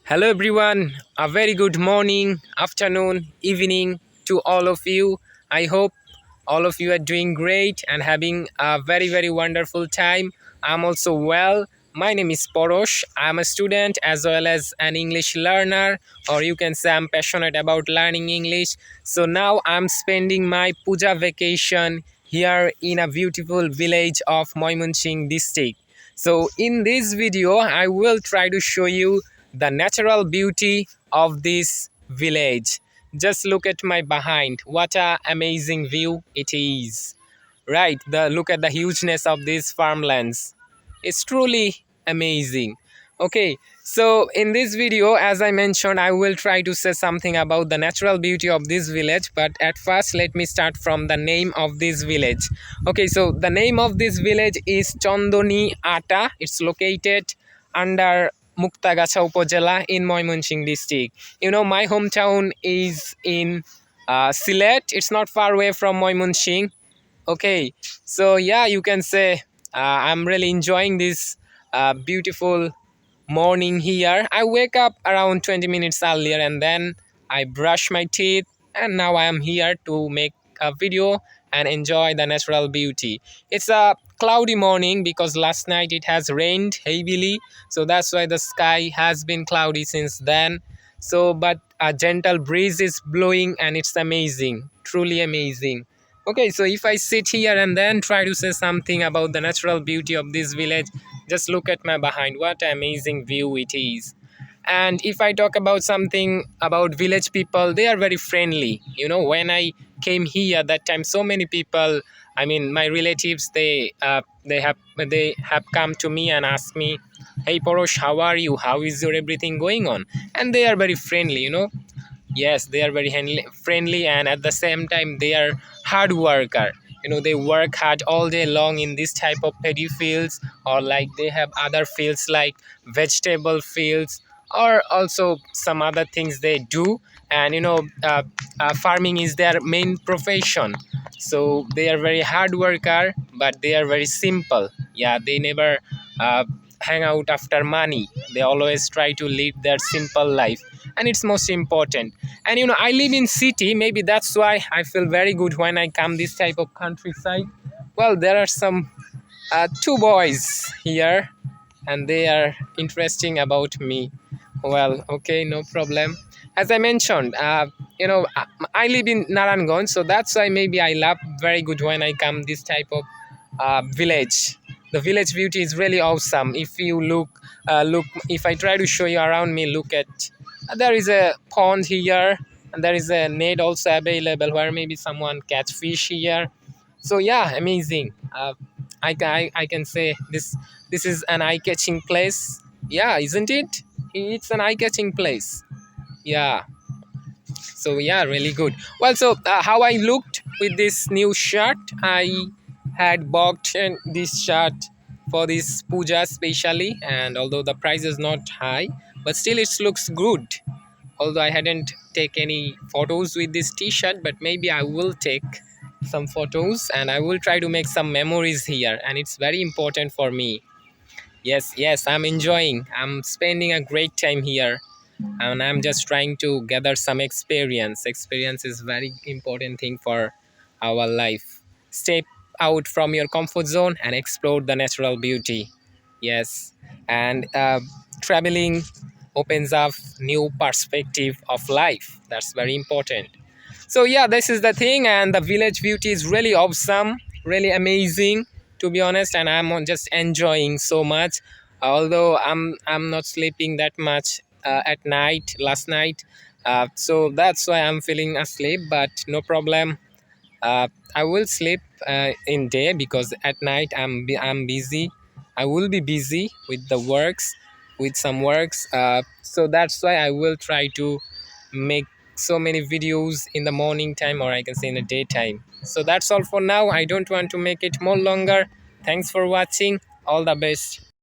Hello everyone, a very good morning, afternoon, evening to all of you. I hope all of you are doing great and having a very wonderful time. I'm also well. My name is Porosh. I'm a student as well as an English learner, or you can say I'm passionate about learning English. So now I'm spending my puja vacation here in a beautiful village of Moimunching district. So in this video, I will try to show you the natural beauty of this village. Just look at my behind. What a amazing view it is. Right, the look at the hugeness of these farmlands. It's truly amazing. Okay, so in this video, as I mentioned, I will try to say something about the natural beauty of this village. But at first, let me start from the name of this village. Okay, so the name of this village is Chandoni Ata. It's located under Muktagacha Upazila in Moimunching district. You know, my hometown is in Sylhet. It's not far away from Moimunching. Okay, so yeah, you can say I'm really enjoying this beautiful morning here. I wake up around 20 minutes earlier and then I brush my teeth, and now I am here to make a video and enjoy the natural beauty. It's a cloudy morning because last night it has rained heavily, so that's why the sky has been cloudy since then. So but a gentle breeze is blowing and it's amazing, truly amazing. Okay, so if I sit here and then try to say something about the natural beauty of this village, just look at my behind. What an amazing view it is. And if I talk about something about village people, they are very friendly. You know, when I came here that time, so many people, I mean, my relatives, they have come to me and asked me, "Hey Porosh, how are you? How is your everything going on?" And they are very friendly, you know. Yes, they are very friendly, and at the same time they are hard worker. You know, they work hard all day long in this type of paddy fields, or like they have other fields like vegetable fields, or also some other things they do. And you know, farming is their main profession, so they are very hard worker, but they are very simple. Yeah, they never hang out after money. They always try to live their simple life, and it's most important. And you know, I live in city, maybe that's why I feel very good when I come this type of countryside. Well, there are some two boys here and they are interesting about me. Well, okay, no problem. As I mentioned, you know, I live in Narangon, so that's why maybe I love very good when I come this type of village. The village beauty is really awesome. If you look, if I try to show you around me, look at, there is a pond here, and there is a net also available where maybe someone catch fish here. So yeah, amazing. I can say this is an eye-catching place. Yeah, isn't it? It's an eye-catching place. Yeah. So yeah, really good. Well, so how I looked with this new shirt, I had bought this shirt for this puja specially, and although the price is not high, but still it looks good. Although I hadn't take any photos with this t-shirt, but maybe I will take some photos and I will try to make some memories here, and it's very important for me. Yes, I'm enjoying, I'm spending a great time here, and I'm just trying to gather some experience is very important thing for our life. Step out from your comfort zone and explore the natural beauty. Yes, and traveling opens up new perspective of life. That's very important. So yeah, this is the thing, and the village beauty is really awesome, really amazing, to be honest, and I'm just enjoying so much. Although I'm not sleeping that much at night last night, so that's why I'm feeling asleep, but no problem. I will sleep in day, because at night I'm busy. I will be busy with the works, with some works. So that's why I will try to make so many videos in the morning time, or I can say in the daytime. So that's all for now. I don't want to make it more longer. Thanks for watching. All the best.